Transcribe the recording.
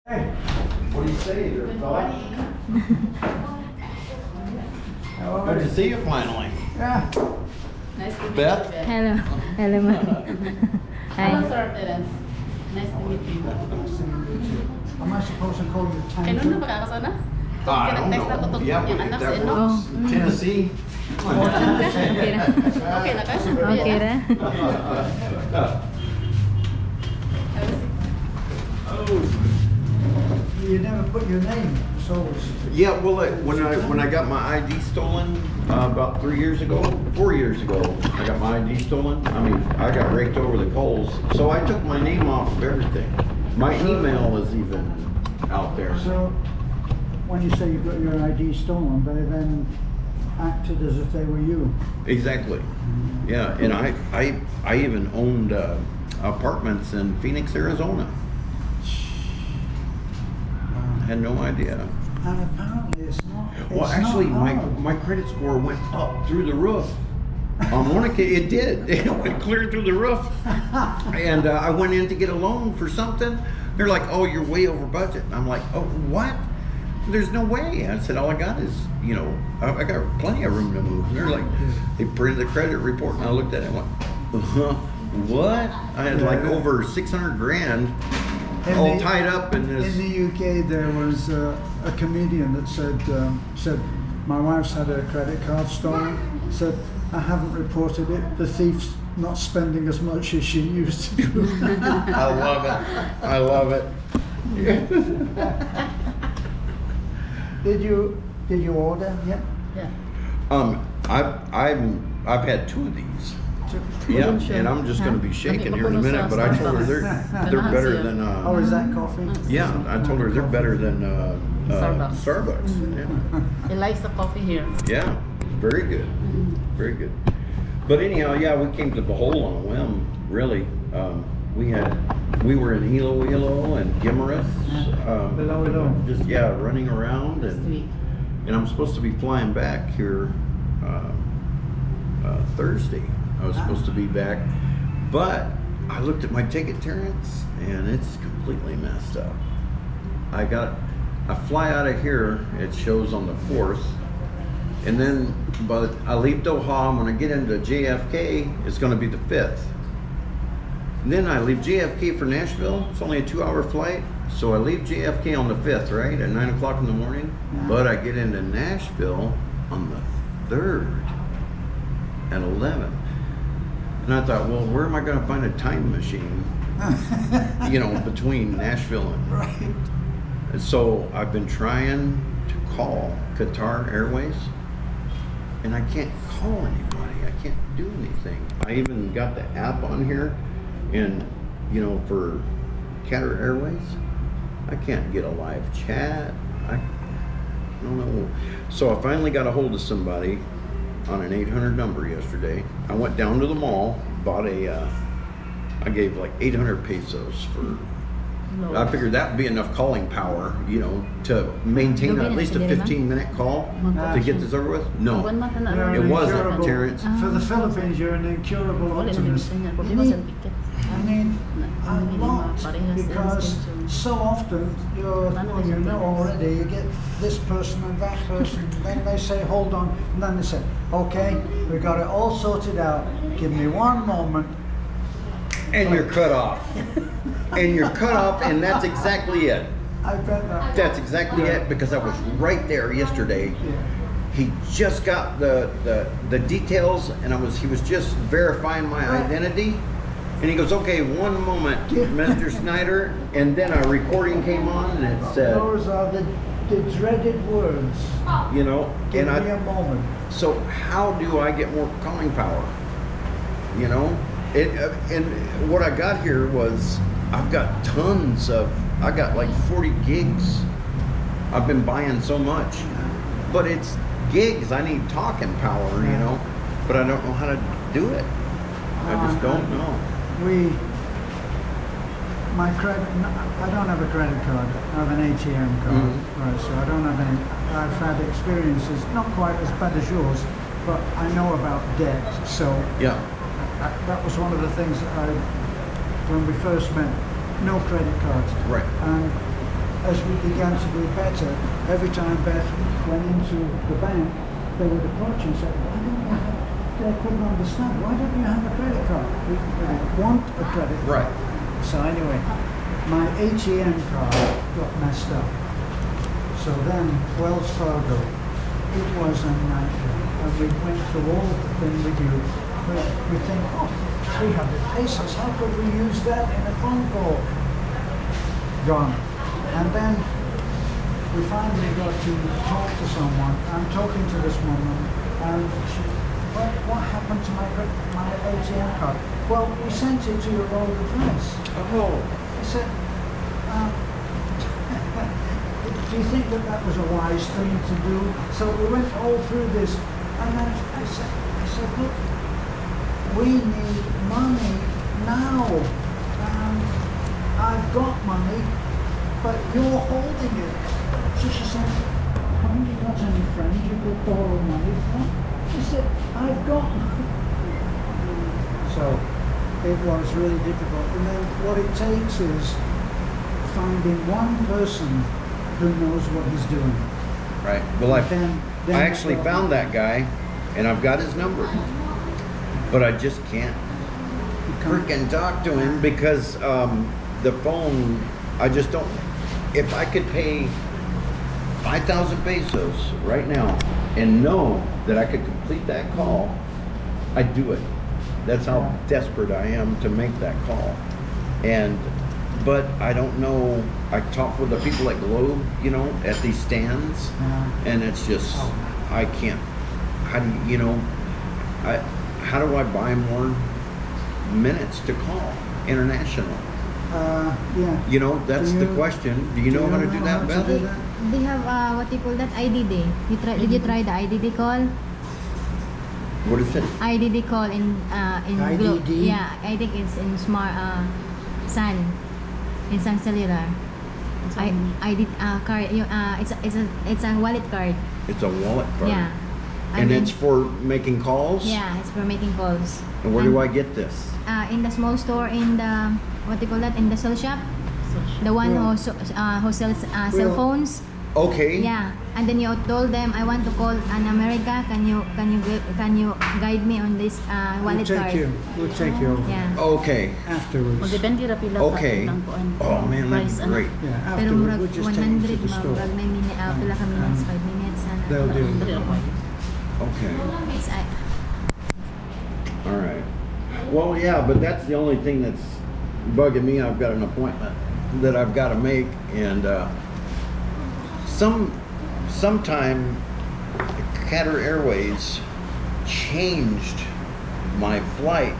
Hey, what do you say there, fella? Good to see you finally. Yeah. Nice to meet Beth? you, Beth. Hello. Hello, ma'am. Hello, Hi. Sir Terence. Nice to meet you. Am I supposed to call you Kailan na Tank? makakasana? I don't Text ako know. to Yeah, yung anak sa that ino. works. Tennessee. Okay na. Okay na ka? Okay na. You never put your name, so Yeah, well, when I got my ID stolen about 4 years ago, I got my ID stolen. I mean, I got raked over the coals, so I took my name off of everything. My email is even out there. so when you say you got your ID stolen, they then acted as if they were you. Exactly. Yeah, and I even owned apartments in Phoenix, Arizona. Had no idea. And apparently it's not. Well, it's actually, not hard. my credit score went up through the roof. On one occasion, it did. It went clear through the roof. And I went in to get a loan for something. They're like, "Oh, you're way over budget." And I'm like, "Oh, what? There's no way." I said, "All I got is, I got plenty of room to move." And they're like, they printed the credit report, and I looked at it and went, "What?" I had like over 600 grand. All tied up in this. In the UK, there was a comedian that said, my wife's had her credit card stolen. Said, I haven't reported it. The thief's not spending as much as she used to do. I love it. I love it. Did you order yet? Yeah. I've had 2 of these. Yeah, and I'm just going to be shaking here in a minute. But I told her they're better than. Oh, is that coffee? Yeah, I told her they're better than Starbucks. Starbucks. He likes the coffee here. Yeah, very good, very good. But anyhow, yeah, we came to the hole on a whim. Really, we were in Hilo and Guimaras, Below. just running around, and I'm supposed to be flying back here Thursday. I was supposed to be back, but I looked at my ticket, Terrence, and it's completely messed up. I fly out of here, it shows on the 4th, and then I leave Doha, and when I get into JFK, it's going to be the 5th. And then I leave JFK for Nashville. It's only a 2-hour flight, so I leave JFK on the 5th, right, at 9 o'clock in the morning, but I get into Nashville on the 3rd at 11. And I thought, well, where am I going to find a time machine, between Nashville and... Right. And so I've been trying to call Qatar Airways, and I can't call anybody. I can't do anything. I even got the app on here, and, for Qatar Airways, I can't get a live chat. I don't know. So I finally got a hold of somebody on an 800 number yesterday. I went down to the mall, bought I gave like 800 pesos for, I figured that would be enough calling power, to maintain at least a 15-minute call to get this over with. No, it wasn't, Terrence. For the Philippines, you're an incurable optimist. I mean, a lot, because so often you know already, you get this person and that person, then they say, hold on, and then they say, okay, we got it all sorted out, give me one moment. And you're cut off. And you're cut off, and that's exactly it. I bet that. That's exactly it, because I was right there yesterday. He just got the details, and he was just verifying my identity. And he goes, okay, one moment, Mr. Snyder. And then a recording came on, and it said, Those are the dreaded words. Give me a moment. So how do I get more calling power? And what I got here was, I got like 40 gigs. I've been buying so much, but it's gigs. I need talking power, but I don't know how to do it. I just don't know. I don't have a credit card. I have an ATM card, right? So I don't have any. I've had experiences, not quite as bad as yours, but I know about debt. So that was one of the things that when we first met, no credit cards. Right. And as we began to do better, every time Beth went into the bank, they would approach and say, why don't you have, they couldn't understand, why don't you have a credit card? We want a credit card. Right. So anyway, my ATM card got messed up. So then Wells Fargo, it was a nightmare. And we went through all the thing with you. We think, oh, 300 pesos, how could we use that in a phone call? Gone. And then we finally got to talk to someone. I'm talking to this woman, and she, what happened to my ATM card? Well, we sent it to your old address. Oh. I said, do you think that that was a wise thing to do? So we went all through this, and then I said, look, we need money now. I've got money, but you're holding it. So she said, haven't you got any friends you could borrow money from? She said, I've got money. So it was really difficult. And then what it takes is finding one person who knows what he's doing. Right. Well, Then I actually found that guy, and I've got his number, but I just can't freaking talk to him because the phone. I just don't. If I could pay 5,000 pesos right now and know that I could complete that call, I'd do it. That's how desperate I am to make that call. But I don't know. I talk with the people at Globe, you know, at these stands, and it's just I can't. How do you know? How do I buy more minutes to call international? Yeah. You know, that's the question. Do you know how to do that, Beth? They have what you call that IDD. Did you try the IDD call? What is it? IDD call in Globe. IDD? Yeah, I think it's in Smart Sun, in Sun Cellular. I did card. It's a wallet card. It's a wallet card. Yeah. And then- it's for making calls? Yeah, it's for making calls. And where do I get this? In the small store, in the what do you call that? In the cell shop, the one Yeah. who sells cell Well- phones. Okay. Yeah, and then you told them, I want to call an America. Can you guide me on this We'll wallet take card? we'll take you over Yeah. Okay. afterwards. Magdepende ra pila Okay. ka ilang kuan. Oh man, Price, that's ano. great. Yeah, Pero afterwards murag we'll just take you 100 to the store. murag may pila ka minutes, 5 minutes sana. They'll do. Dali ra ko. Okay. It's All right. Well, yeah, but that's the only thing that's bugging me. I've got an appointment that I've got to make, and sometime Qatar Airways changed my flight